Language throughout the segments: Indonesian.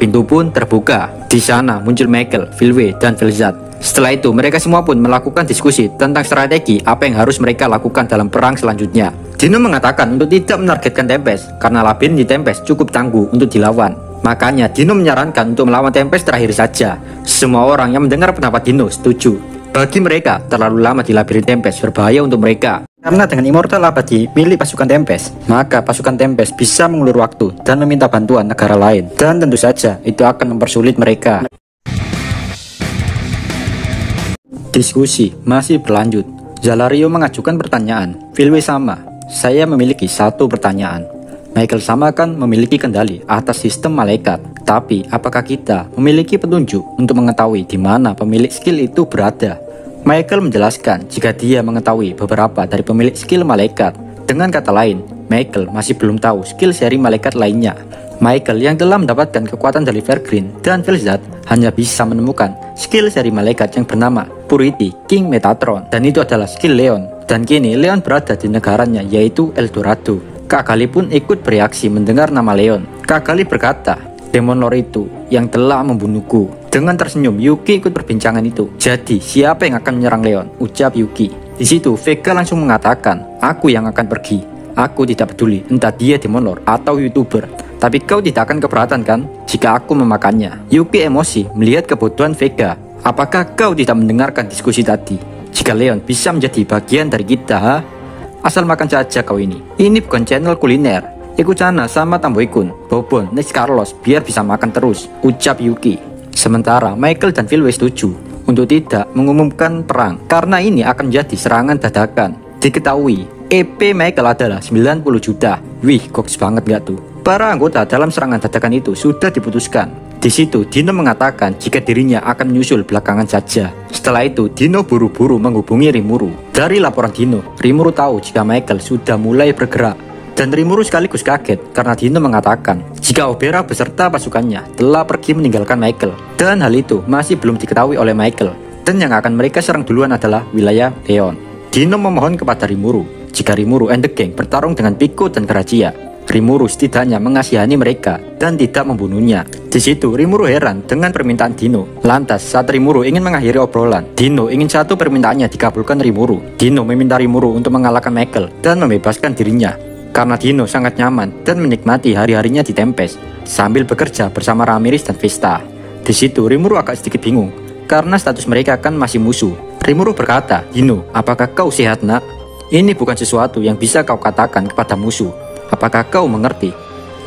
Pintu pun terbuka. Di sana muncul Michael, Vilwe, dan Velzat. Setelah itu mereka semua pun melakukan diskusi tentang strategi apa yang harus mereka lakukan dalam perang selanjutnya. Dino mengatakan untuk tidak menargetkan Tempest karena labirin di Tempest cukup tangguh untuk dilawan. Makanya Dino menyarankan untuk melawan Tempest terakhir saja. Semua orang yang mendengar pendapat Dino setuju. Bagi mereka, terlalu lama di labirin Tempest berbahaya untuk mereka. Karena dengan Immortal abadi milik pasukan Tempest, maka pasukan Tempest bisa mengulur waktu dan meminta bantuan negara lain. Dan tentu saja itu akan mempersulit mereka. Diskusi masih berlanjut. Zalario mengajukan pertanyaan. Vilwe sama. Saya memiliki satu pertanyaan. Michael sama kan memiliki kendali atas sistem malaikat. Tapi apakah kita memiliki petunjuk untuk mengetahui di mana pemilik skill itu berada? Michael menjelaskan jika dia mengetahui beberapa dari pemilik skill malaikat. Dengan kata lain, Michael masih belum tahu skill seri malaikat lainnya. Michael yang telah mendapatkan kekuatan dari Vergreen dan Velzat hanya bisa menemukan skill seri malaikat yang bernama Purity King Metatron. Dan itu adalah skill Leon. Dan kini Leon berada di negaranya yaitu Eldorado. Kak Kali pun ikut bereaksi mendengar nama Leon. Kak Kali berkata, Demon Lord itu yang telah membunuhku. Dengan tersenyum, Yuki ikut perbincangan itu. Jadi, siapa yang akan menyerang Leon? Ucap Yuki. Di situ, Vega langsung mengatakan, aku yang akan pergi. Aku tidak peduli, entah dia Demon Lord atau YouTuber. Tapi kau tidak akan keberatan kan, jika aku memakannya? Yuki emosi melihat kebodohan Vega. Apakah kau tidak mendengarkan diskusi tadi? Jika Leon bisa menjadi bagian dari kita, ha? Asal makan saja kau ini. Ini bukan channel kuliner. Ikut sana sama Tamboikun, Bobon, Next Carlos biar bisa makan terus, ucap Yuki. Sementara Michael dan Vilwe setuju untuk tidak mengumumkan perang karena ini akan menjadi serangan dadakan. Diketahui EP Michael adalah 90 juta. Wih, goks banget gak tuh? Para anggota dalam serangan dadakan itu sudah diputuskan. Di situ Dino mengatakan jika dirinya akan menyusul belakangan saja. Setelah itu Dino buru-buru menghubungi Rimuru. Dari laporan Dino, Rimuru tahu jika Michael sudah mulai bergerak. Dan Rimuru sekaligus kaget karena Dino mengatakan jika Obera beserta pasukannya telah pergi meninggalkan Michael. Dan hal itu masih belum diketahui oleh Michael. Dan yang akan mereka serang duluan adalah wilayah Leon. Dino memohon kepada Rimuru jika Rimuru and the Gang bertarung dengan Pico dan Garajia. Rimuru setidaknya mengasihani mereka dan tidak membunuhnya. Di situ Rimuru heran dengan permintaan Dino. Lantas saat Rimuru ingin mengakhiri obrolan, Dino ingin satu permintaannya dikabulkan Rimuru. Dino meminta Rimuru untuk mengalahkan Michael dan membebaskan dirinya. Karena Dino sangat nyaman dan menikmati hari-harinya di Tempest sambil bekerja bersama Ramirez dan Vesta. Di situ Rimuru agak sedikit bingung karena status mereka kan masih musuh. Rimuru berkata, Dino, apakah kau sehat nak? Ini bukan sesuatu yang bisa kau katakan kepada musuh. Apakah kau mengerti?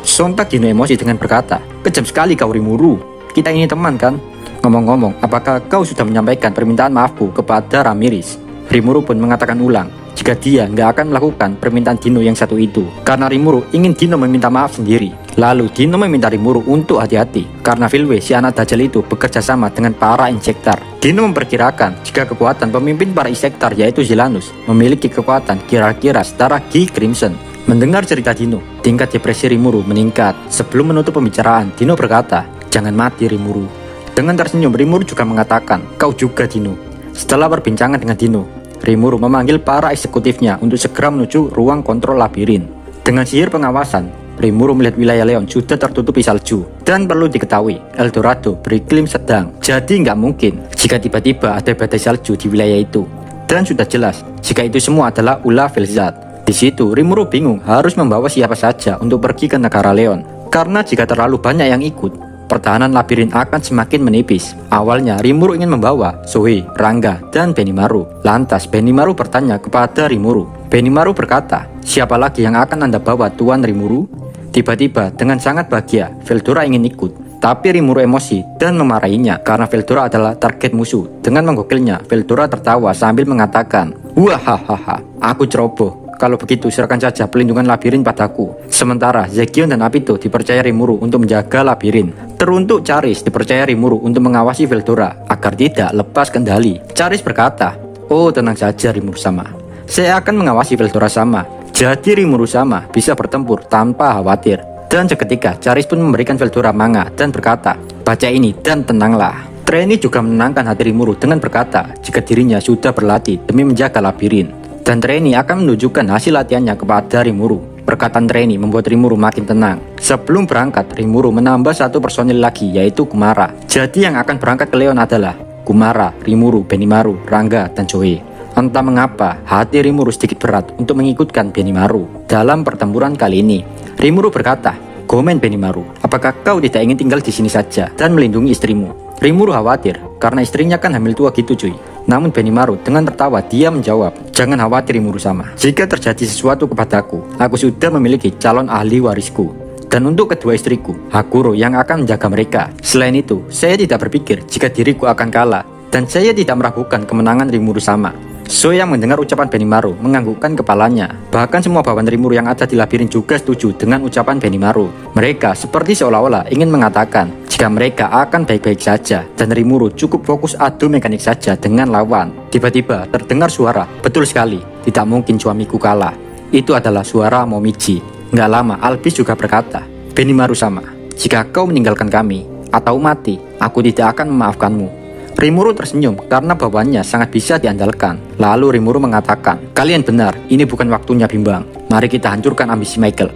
Sontak Dino emosi dengan berkata, kejam sekali kau Rimuru. Kita ini teman kan? Ngomong-ngomong, apakah kau sudah menyampaikan permintaan maafku kepada Ramirez? Rimuru pun mengatakan ulang jika dia nggak akan melakukan permintaan Dino yang satu itu. Karena Rimuru ingin Dino meminta maaf sendiri. Lalu Dino meminta Rimuru untuk hati-hati karena Vilwe si anak Dajjal itu bekerja sama dengan para insektor. Dino memperkirakan jika kekuatan pemimpin para insektor yaitu Zelanus memiliki kekuatan kira-kira setara Gi Crimson. Mendengar cerita Dino, tingkat depresi Rimuru meningkat. Sebelum menutup pembicaraan, Dino berkata, jangan mati Rimuru. Dengan tersenyum, Rimuru juga mengatakan, kau juga Dino. Setelah perbincangan dengan Dino, Rimuru memanggil para eksekutifnya untuk segera menuju ruang kontrol labirin. Dengan sihir pengawasan, Rimuru melihat wilayah Leon sudah tertutupi salju. Dan perlu diketahui, Eldorado beriklim sedang. Jadi nggak mungkin jika tiba-tiba ada badai salju di wilayah itu. Dan sudah jelas jika itu semua adalah ulah Velzat. Di situ Rimuru bingung harus membawa siapa saja untuk pergi ke negara Leon. Karena jika terlalu banyak yang ikut, pertahanan labirin akan semakin menipis. Awalnya Rimuru ingin membawa Zoe, Rangga, dan Benimaru. Lantas Benimaru bertanya kepada Rimuru. Benimaru berkata, siapa lagi yang akan Anda bawa Tuan Rimuru? Tiba-tiba dengan sangat bahagia, Veldora ingin ikut. Tapi Rimuru emosi dan memarahinya karena Veldora adalah target musuh. Dengan menggokilnya, Veldora tertawa sambil mengatakan, wahahaha, aku ceroboh. Kalau begitu serahkan saja pelindungan labirin padaku. Sementara Zekion dan Apito dipercaya Rimuru untuk menjaga labirin. Teruntuk Charis dipercaya Rimuru untuk mengawasi Veldora agar tidak lepas kendali. Charis berkata, oh tenang saja Rimuru sama, saya akan mengawasi Veldora sama. Jadi Rimuru sama bisa bertempur tanpa khawatir. Dan seketika Charis pun memberikan Veldora manga dan berkata, baca ini dan tenanglah. Treni juga menenangkan hati Rimuru dengan berkata jika dirinya sudah berlatih demi menjaga labirin. Dan Treni akan menunjukkan hasil latihannya kepada Rimuru. Perkataan Reni membuat Rimuru makin tenang. Sebelum berangkat, Rimuru menambah satu personil lagi, yaitu Kumara. Jadi yang akan berangkat ke Leon adalah Kumara, Rimuru, Benimaru, Rangga, dan Joe. Entah mengapa, hati Rimuru sedikit berat untuk mengikutkan Benimaru. Dalam pertempuran kali ini, Rimuru berkata, "Komen Benimaru, apakah kau tidak ingin tinggal di sini saja dan melindungi istrimu?" Rimuru khawatir, karena istrinya kan hamil tua gitu cuy. Namun Benimaru dengan tertawa dia menjawab, "Jangan khawatir Rimuru sama. Jika terjadi sesuatu kepadaku, aku sudah memiliki calon ahli warisku. Dan untuk kedua istriku, Hakuro yang akan menjaga mereka. Selain itu, saya tidak berpikir jika diriku akan kalah. Dan saya tidak meragukan kemenangan Rimuru sama." So yang mendengar ucapan Benimaru menganggukkan kepalanya. Bahkan semua bawahan Rimuru yang ada di labirin juga setuju dengan ucapan Benimaru. Mereka seperti seolah-olah ingin mengatakan jika mereka akan baik-baik saja dan Rimuru cukup fokus adu mekanik saja dengan lawan. Tiba-tiba terdengar suara, "Betul sekali, tidak mungkin suamiku kalah." Itu adalah suara Momiji. Nggak lama Albis juga berkata, "Benimaru sama, jika kau meninggalkan kami atau mati, aku tidak akan memaafkanmu." Rimuru tersenyum karena bawahannya sangat bisa diandalkan. Lalu Rimuru mengatakan, "Kalian benar, ini bukan waktunya bimbang. Mari kita hancurkan ambisi Michael."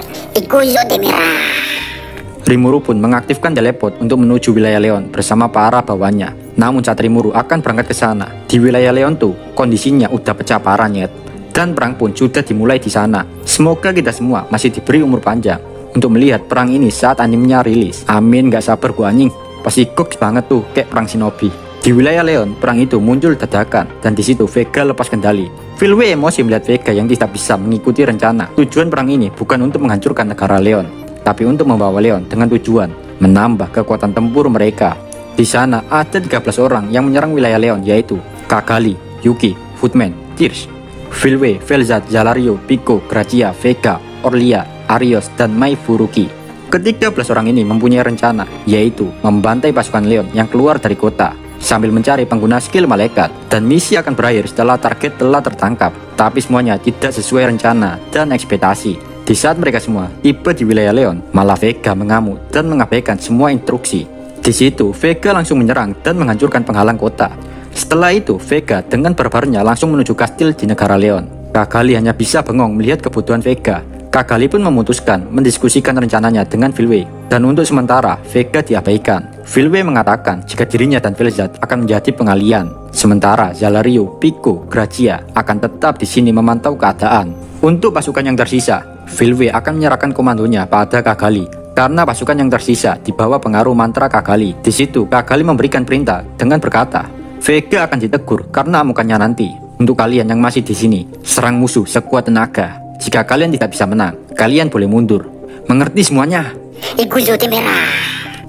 Rimuru pun mengaktifkan teleport untuk menuju wilayah Leon bersama para bawahannya. Namun saat Rimuru akan berangkat ke sana, di wilayah Leon tuh kondisinya udah pecah parah nyet. Dan perang pun sudah dimulai di sana. Semoga kita semua masih diberi umur panjang untuk melihat perang ini saat animenya rilis. Amin, gak sabar gua anjing. Pasti goks banget tuh kayak perang Shinobi. Di wilayah Leon, perang itu muncul dadakan dan di situ Vega lepas kendali. Philway emosi melihat Vega yang tidak bisa mengikuti rencana. Tujuan perang ini bukan untuk menghancurkan negara Leon, tapi untuk membawa Leon dengan tujuan menambah kekuatan tempur mereka. Di sana ada 13 orang yang menyerang wilayah Leon, yaitu Kagali, Yuki, Footman, Tears, Philway, Velzat, Zalario, Pico, Gracia, Vega, Orlia, Arios, dan Mai Furuki. Ke-13 orang ini mempunyai rencana, yaitu membantai pasukan Leon yang keluar dari kota sambil mencari pengguna skill malaikat, dan misi akan berakhir setelah target telah tertangkap. Tapi semuanya tidak sesuai rencana dan ekspektasi. Di saat mereka semua tiba di wilayah Leon, malah Vega mengamuk dan mengabaikan semua instruksi. Di situ Vega langsung menyerang dan menghancurkan penghalang kota. Setelah itu Vega dengan barbarnya langsung menuju kastil di negara Leon. Kagali hanya bisa bengong melihat kebutuhan Vega. Kagali pun memutuskan mendiskusikan rencananya dengan Philway, dan untuk sementara Vega diabaikan. Philway mengatakan jika dirinya dan Velzat akan menjadi pengalian, sementara Zalario, Pico, Gracia akan tetap di sini memantau keadaan. Untuk pasukan yang tersisa, Philway akan menyerahkan komandonya pada Kagali karena pasukan yang tersisa di bawah pengaruh mantra Kagali. Di situ Kagali memberikan perintah dengan berkata, "Vega akan ditegur karena amukannya nanti. Untuk kalian yang masih di sini, serang musuh sekuat tenaga. Jika kalian tidak bisa menang, kalian boleh mundur. Mengerti semuanya?"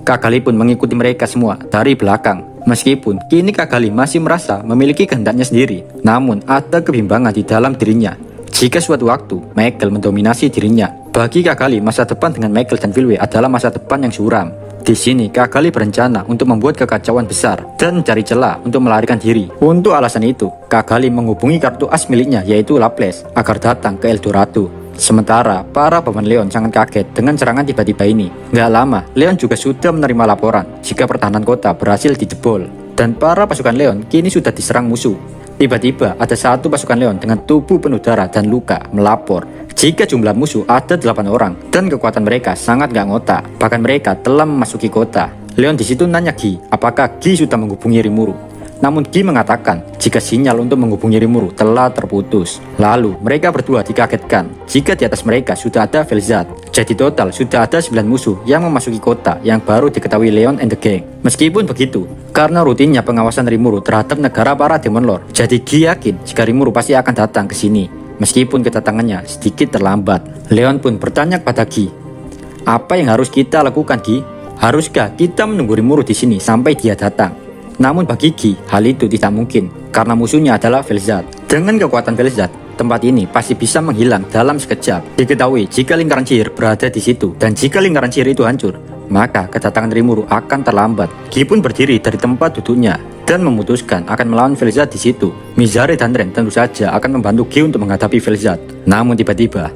Kagali pun mengikuti mereka semua dari belakang. Meskipun kini Kagali masih merasa memiliki kehendaknya sendiri, namun ada kebimbangan di dalam dirinya. Jika suatu waktu Michael mendominasi dirinya, bagi Kagali masa depan dengan Michael dan Philway adalah masa depan yang suram. Di sini Kagali berencana untuk membuat kekacauan besar dan mencari celah untuk melarikan diri. Untuk alasan itu, Kagali menghubungi kartu as miliknya yaitu Laples agar datang ke Eldorado. Sementara para paman Leon sangat kaget dengan serangan tiba-tiba ini. Gak lama, Leon juga sudah menerima laporan jika pertahanan kota berhasil dijebol dan para pasukan Leon kini sudah diserang musuh. Tiba-tiba ada satu pasukan Leon dengan tubuh penuh darah dan luka melapor jika jumlah musuh ada 8 orang dan kekuatan mereka sangat gak ngotak. Bahkan mereka telah memasuki kota. Leon di situ nanya Gi, apakah Gi sudah menghubungi Rimuru. Namun Gi mengatakan jika sinyal untuk menghubungi Rimuru telah terputus. Lalu mereka berdua dikagetkan jika di atas mereka sudah ada Velzat. Jadi total sudah ada 9 musuh yang memasuki kota yang baru diketahui Leon and the Gang. Meskipun begitu, karena rutinnya pengawasan Rimuru terhadap negara para Demon Lord, jadi Gi yakin jika Rimuru pasti akan datang ke sini. Meskipun kedatangannya sedikit terlambat. Leon pun bertanya kepada Gi, "Apa yang harus kita lakukan Gi? Haruskah kita menunggu Rimuru di sini sampai dia datang?" Namun bagi Gi, hal itu tidak mungkin karena musuhnya adalah Velzat. Dengan kekuatan Velzat, tempat ini pasti bisa menghilang dalam sekejap. Diketahui jika lingkaran sihir berada di situ dan jika lingkaran sihir itu hancur, maka kedatangan Rimuru akan terlambat. Gi pun berdiri dari tempat duduknya dan memutuskan akan melawan Velzat di situ. Mizare dan Ren tentu saja akan membantu Gi untuk menghadapi Velzat. Namun tiba-tiba,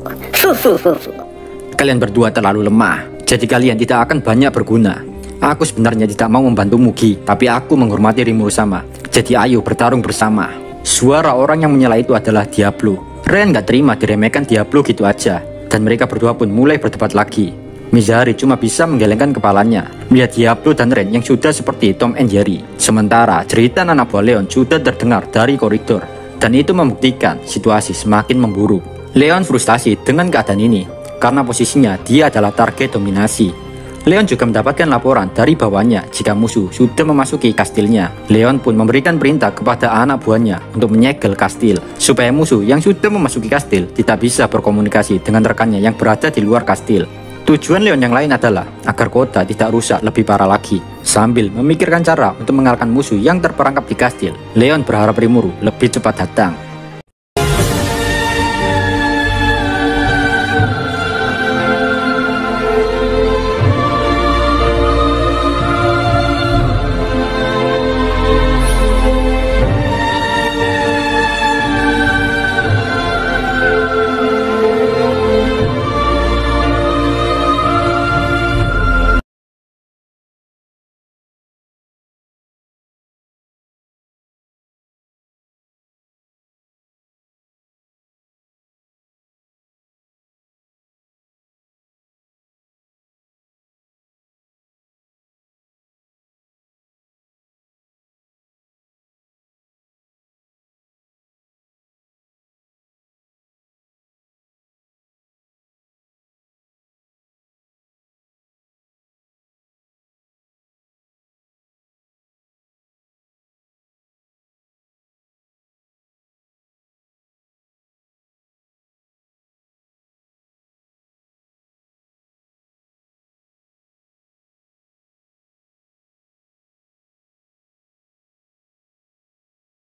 "Kalian berdua terlalu lemah, jadi kalian tidak akan banyak berguna. Aku sebenarnya tidak mau membantumu Gi, tapi aku menghormati Rimuru sama. Jadi ayo bertarung bersama." Suara orang yang menyela itu adalah Diablo. Ren gak terima diremehkan Diablo gitu aja. dan mereka berdua pun mulai berdebat lagi. Mizari cuma bisa menggelengkan kepalanya melihat Diablo dan Ren yang sudah seperti Tom and Jerry. Sementara cerita anak buah Leon sudah terdengar dari koridor, dan itu membuktikan situasi semakin memburuk. Leon frustasi dengan keadaan ini karena posisinya dia adalah target dominasi. Leon juga mendapatkan laporan dari bawahnya jika musuh sudah memasuki kastilnya. Leon pun memberikan perintah kepada anak buahnya untuk menyegel kastil, supaya musuh yang sudah memasuki kastil tidak bisa berkomunikasi dengan rekannya yang berada di luar kastil. Tujuan Leon yang lain adalah agar kota tidak rusak lebih parah lagi. Sambil memikirkan cara untuk mengalahkan musuh yang terperangkap di kastil, Leon berharap Rimuru lebih cepat datang.